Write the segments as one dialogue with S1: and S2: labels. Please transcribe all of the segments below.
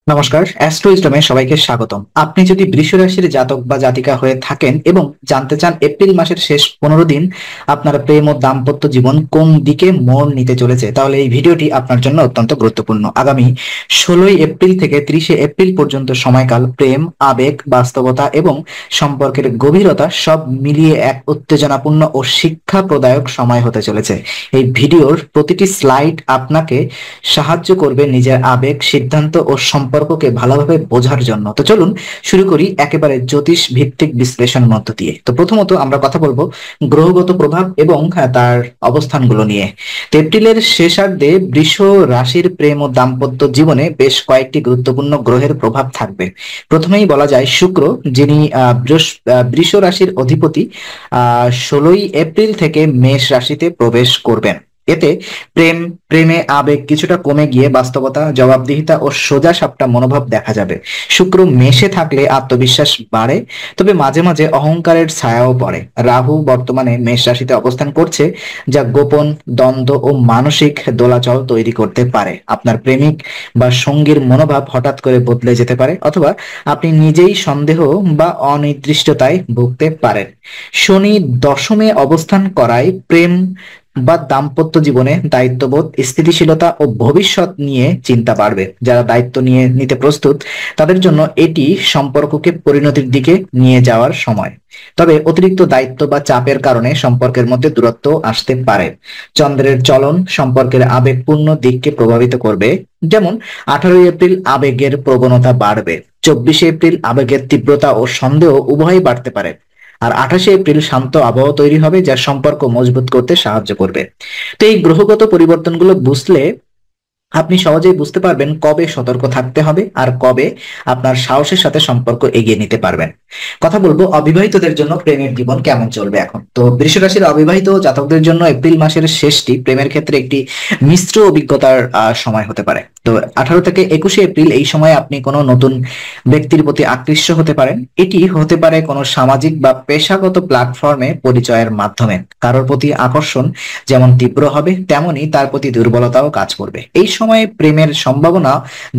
S1: নমস্কার, অ্যাস্ট্রো ইসলামে সবাইকে স্বাগতম। আপনি যদি বৃষ রাশির জাতক বা জাতিকা হয়ে থাকেন এবং জানতে চান এপ্রিল মাসের শেষ 15 দিন আপনার প্রেম ও দাম্পত্য জীবন কোন দিকে মোড় নিতে চলেছে, তাহলে এই ভিডিওটি আপনার জন্য অত্যন্ত গুরুত্বপূর্ণ। আগামী 16 এপ্রিল থেকে 30 এপ্রিল পর্যন্ত সময়কাল প্রেম, আবেগ, বাস্তবতা এবং সম্পর্কের গভীরতা সব মিলিয়ে এক উত্তেজনাপূর্ণ ও শিক্ষা প্রদায়ক সময় হতে চলেছে। এই ভিডিওর প্রতিটি স্লাইড আপনাকে সাহায্য করবে নিজের আবেগ, সিদ্ধান্ত ও সম্পর্ককে ভালোভাবে বোঝার জন্য। তো চলুন শুরু করি একেবারে জ্যোতিষ ভিত্তিক বিশ্লেষণ মধ্য দিয়ে। তো প্রথমত আমরা কথা বলবো গ্রহগত প্রভাব এবং তার অবস্থানগুলো নিয়ে। তো এপ্রিলের শেষার্ধে বৃষ রাশির প্রেম ও দাম্পত্য জীবনে বেশ কয়েকটি গুরুত্বপূর্ণ গ্রহের প্রভাব থাকবে। প্রথমেই বলা যায় শুক্র, যিনি বৃষ রাশির অধিপতি, 16 এপ্রিল থেকে মেষ রাশিতে প্রবেশ করবেন। এতে প্রেম প্রেমে আবেগ কিছুটা কমে গিয়ে বাস্তবতা, জবাবদিহিতা ও সোজা সাপটা মনোভাব দেখা যাবে। শুক্র মেষে থাকলে আত্মবিশ্বাস বাড়ে, তবে মাঝে মাঝে অহংকারের ছায়াও পড়ে। রাহু বর্তমানে মেষ রাশিতে অবস্থান করছে, যা গোপন দ্বন্দ্ব ও মানসিক দোলাচল তৈরি করতে পারে। আপনার প্রেমিক বা সঙ্গীর মনোভাব হঠাৎ করে বদলে যেতে পারে, অথবা আপনি নিজেই সন্দেহ বা অনির্দিষ্টতায় ভুগতে পারেন। শনি দশমে অবস্থান করায় প্রেম বা দাম্পত্য জীবনে দায়িত্ববোধ, স্থিতিশীলতা ও ভবিষ্যৎ নিয়ে চিন্তা বাড়বে। যারা দায়িত্ব নিতে প্রস্তুত তাদের জন্য এটি সম্পর্ককে পরিণতির দিকে নিয়ে যাওয়ার সময়। তবে অতিরিক্ত দায়িত্ব বা চাপের কারণে সম্পর্কের মধ্যে দূরত্ব আসতে পারে। চন্দ্রের চলন সম্পর্কের আবেগপূর্ণ দিককে প্রভাবিত করবে। যেমন 18 এপ্রিল আবেগের প্রবণতা বাড়বে, 24 এপ্রিল আবেগের তীব্রতা ও সন্দেহ উভয়ই বাড়তে পারে, আর 28 এপ্রিল শান্ত আবহাওয়া তৈরি হবে, যা সম্পর্ক মজবুত করতে সাহায্য করবে। তো এই গ্রহগত পরিবর্তনগুলো বুঝলে আপনি সহজেই বুঝতে পারবেন কবে সতর্ক থাকতে হবে আর কবে আপনার সাহসের সাথে সম্পর্ক এগিয়ে নিতে পারবেন। কথা বলবো অবিবাহিতদের জন্য প্রেমের জীবন কেমন চলবে এখন। তো বৃষ রাশির অবিবাহিত জাতকদের জন্য এপ্রিল মাসের শেষটি প্রেমের ক্ষেত্রে একটি মিশ্র অভিজ্ঞতার সময় হতে পারে। তো 18 থেকে 21 এপ্রিল এই সময় আপনি কোনো নতুন ব্যক্তির প্রতি আকৃষ্ট হতে পারেন। এটি হতে পারে কোনো সামাজিক বা পেশাগত প্ল্যাটফর্মে পরিচয়ের মাধ্যমে। কারোর প্রতি আকর্ষণ যেমন তীব্র হবে, তেমনি তার প্রতি দুর্বলতাও কাজ করবে। এই সময়ে প্রেমের সম্ভাবনা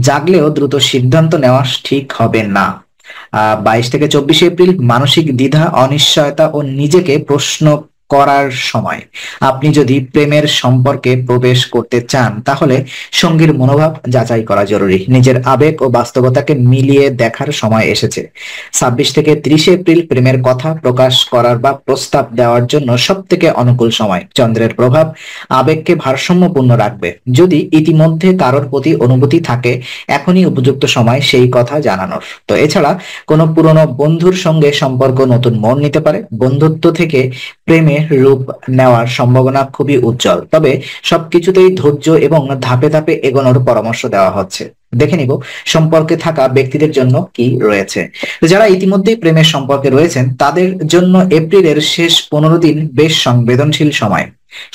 S1: জাগলেও দ্রুত সিদ্ধান্ত নেওয়া ঠিক হবে না। 22 থেকে 24 এপ্রিল মানসিক দ্বিধা, অনিশ্চয়তা ও নিজেকে প্রশ্ন করার সময়। আপনি যদি প্রেমের সম্পর্কে প্রবেশ করতে চান তাহলে সঙ্গীর মনোভাব যাচাই করা জরুরি। নিজের আবেগ ও বাস্তবতাকে মিলিয়ে দেখার সময় এসেছে। 26 থেকে 30 এপ্রিল প্রেমের কথা প্রকাশ করার বা প্রস্তাব দেওয়ার জন্য সব থেকে অনুকূল সময়। চন্দ্রের প্রভাব আবেগকে ভারসাম্যপূর্ণ রাখবে। যদি ইতিমধ্যে কারোর প্রতি অনুভূতি থাকে, এখনই উপযুক্ত সময় সেই কথা জানানোর। তো এছাড়া কোনো পুরনো বন্ধুর সঙ্গে সম্পর্ক নতুন মোড় নিতে পারে। বন্ধুত্ব থেকে প্রেমে রূপ নেওয়ার সম্ভাবনা খুবই উজ্জ্বল, তবে সবকিছুতেই ধৈর্য এবং ধাপে ধাপে এগোনোর পরামর্শ দেওয়া হচ্ছে। দেখে নিব সম্পর্কে থাকা ব্যক্তিদের জন্য কি রয়েছে। যারা ইতিমধ্যেই প্রেমের সম্পর্কে রয়েছেন তাদের জন্য এপ্রিলের শেষ 15 দিন বেশ সংবেদনশীল সময়।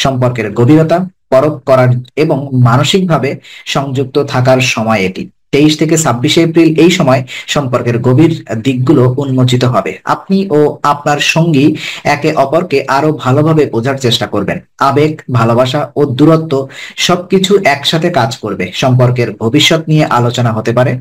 S1: সম্পর্কের গভীরতা পরখ করার এবং মানসিকভাবে সংযুক্ত থাকার সময় এটি। 23 থেকে 26 এপ্রিল এই সময় সম্পর্কের গভীর দিকগুলো উন্মোচিত হবে। আপনি ও আপনার সঙ্গী একে অপরকে আরো ভালোভাবে বোঝার চেষ্টা করবেন। আবেগ, ভালোবাসা ও দূরত্ব সবকিছু একসাথে কাজ করবে। সম্পর্কের ভবিষ্যৎ নিয়ে আলোচনা হতে পারে।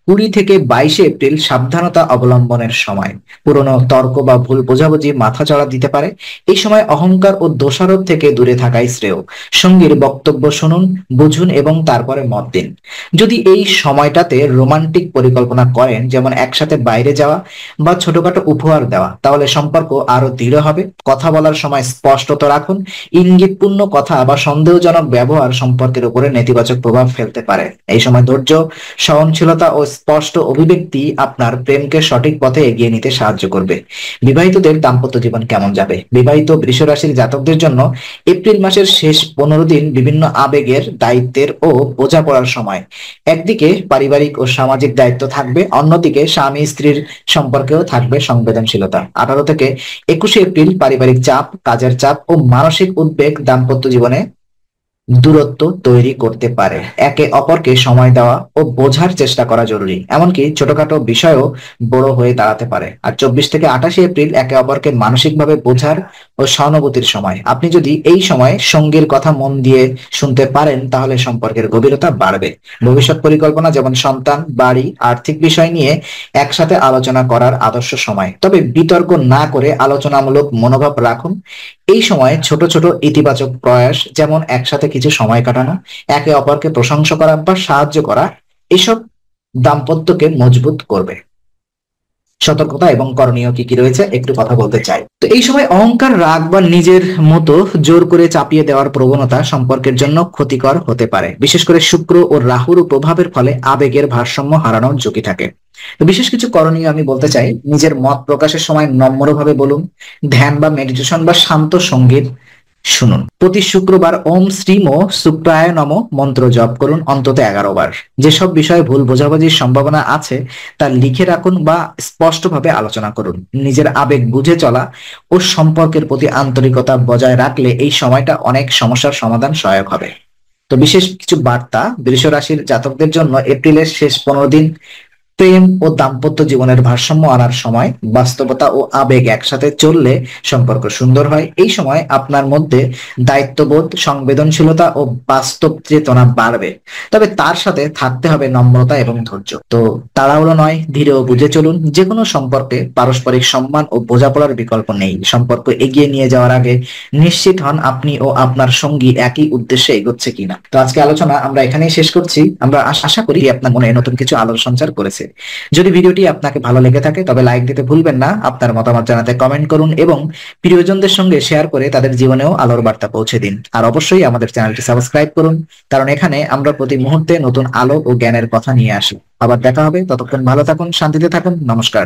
S1: 20 থেকে 22 এপ্রিল সাবধানতা অবলম্বনের সময়। পুরনো তর্ক বা ভুল বোঝাবুঝি মাথাচাড়া দিতে পারে। এই সময় অহংকার ও দোষারোপ থেকে দূরে থাকাই শ্রেয়। সঙ্গীর বক্তব্য শুনুন, বুঝুন এবং তারপরে মত দিন। যদি এই সময়টাতে রোমান্টিক পরিকল্পনা করেন, যেমন একসাথে বাইরে যাওয়া বা ছোটখাটো উপহার দেওয়া, তাহলে সম্পর্ক আরো দৃঢ় হবে। কথা বলার সময় স্পষ্টতা রাখুন। ইঙ্গিতপূর্ণ কথা বা সন্দেহজনক ব্যবহার সম্পর্কের উপরে নেতিবাচক প্রভাব ফেলতে পারে। এই সময় ধৈর্য, সহনশীলতা ও স্পষ্ট অভিব্যক্তি আপনার প্রেমকে সঠিক পথে এগিয়ে নিতে সাহায্য করবে। বিবাহিতদের দাম্পত্য জীবন কেমন যাবে। বিবাহিত বৃষ রাশির জাতকদের জন্য এপ্রিল মাসের শেষ 15 দিন বিভিন্ন আবেগের, দায়িত্বের ও বোঝাপড়ার সময়। একদিকে পারিবারিক ও সামাজিক দায়িত্ব থাকবে, অন্যদিকে স্বামী স্ত্রীর সম্পর্কেও থাকবে সংবেদনশীলতা। 18 থেকে 21 এপ্রিল পারিবারিক চাপ, কাজের চাপ ও মানসিক উদ্বেগ দাম্পত্য জীবনে দূরত্ব তৈরি করতে পারে। একে অপরকে সময় দেওয়া ও বোঝার চেষ্টা করা জরুরি, এমনকি ছোটখাটো বিষয়ও বড় হয়ে দাঁড়াতে পারে। আর 24 থেকে 28 এপ্রিল একে অপরকে মানসিকভাবে বোঝার ও সহানুভূতির সময়। আপনি যদি এই সময় সঙ্গীর কথা মন দিয়ে শুনতে পারেন তাহলে সম্পর্কের গভীরতা বাড়বে। ভবিষ্যৎ পরিকল্পনা যেমন সন্তান, বাড়ি, আর্থিক বিষয় নিয়ে একসাথে আলোচনা করার আদর্শ সময়। তবে বিতর্ক না করে আলোচনামূলক মনোভাব রাখুন। এই সময়ে ছোট ছোট ইতিবাচক প্রয়াস, যেমন একসাথে কিছু সময় কাটানো, একে অপরকে প্রশংসা করা বা সাহায্য করা, এসব দাম্পত্যকে মজবুত করবে। সতর্কতা এবং করণীয় কি কি রয়েছে একটু কথা বলতে চাই। তো এই সময় অহংকার, রাগ বা নিজের মতো জোর করে চাপিয়ে দেওয়ার প্রবণতা সম্পর্কের জন্য ক্ষতিকর হতে পারে। বিশেষ করে শুক্র ও রাহুর প্রভাবের ফলে আবেগের ভারসাম্য হারানোর ঝুঁকি থাকে। তো বিশেষ কিছু করণীয় আমি বলতে চাই। নিজের মত প্রকাশের সময় নম্রভাবে বলুন। ধ্যান বা মেডিটেশন বা শান্ত সঙ্গীত শুনুন। প্রতি শুক্রবার ওম শ্রীম ও শুক্রায় নম মন্ত্র জপ করুন অন্তত 11 বার। যেসব বিষয়ে ভুল বোঝাবুঝির সম্ভাবনা আছে তা লিখে রাখুন বা স্পষ্টভাবে আলোচনা করুন। নিজের আবেগ বুঝে চলা ও সম্পর্কের প্রতি আন্তরিকতা বজায় রাখলে এই সময়টা অনেক সমস্যার সমাধান সহায়ক হবে। তো বিশেষ কিছু বার্তা বৃষ রাশির জাতকদের জন্য এপ্রিলের শেষ 15 দিন প্রেম ও দাম্পত্য জীবনের ভারসাম্য আনার সময়। বাস্তবতা ও আবেগ একসাথে চললে সম্পর্ক সুন্দর হয়। এই সময় আপনার মধ্যে দায়িত্ববোধ, সংবেদনশীলতা ও বাস্তব চেতনা বাড়বে। তবে তার সাথে থাকতে হবে নম্রতা এবং ধৈর্য। তো তাড়াহুড়ো নয়, ধীরে ও বুঝে চলুন। যে কোনো সম্পর্কে পারস্পরিক সম্মান ও বোঝাপড়ার বিকল্প নেই। সম্পর্ক এগিয়ে নিয়ে যাওয়ার আগে নিশ্চিত হন আপনি ও আপনার সঙ্গী একই উদ্দেশ্যে এগোচ্ছে কিনা। তো আজকে আলোচনা আমরা এখানেই শেষ করছি। আমরা আশা করি আপনার মনে নতুন কিছু আলোর সঞ্চার করেছে। যদি ভিডিওটি আপনাকে ভালো লেগে থাকে তবে লাইক দিতে ভুলবেন না। আপনার মতামত জানাতে কমেন্ট করুন এবং প্রিয়জনদের সঙ্গে শেয়ার করে তাদের জীবনেও আলোর বার্তা পৌঁছে দিন। আর অবশ্যই আমাদের চ্যানেলটি সাবস্ক্রাইব করুন, কারণ এখানে আমরা প্রতি মুহূর্তে নতুন আলো ও জ্ঞানের কথা নিয়ে আসি। আবার দেখা হবে, ততক্ষণ ভালো থাকুন, শান্তিতে থাকুন। নমস্কার।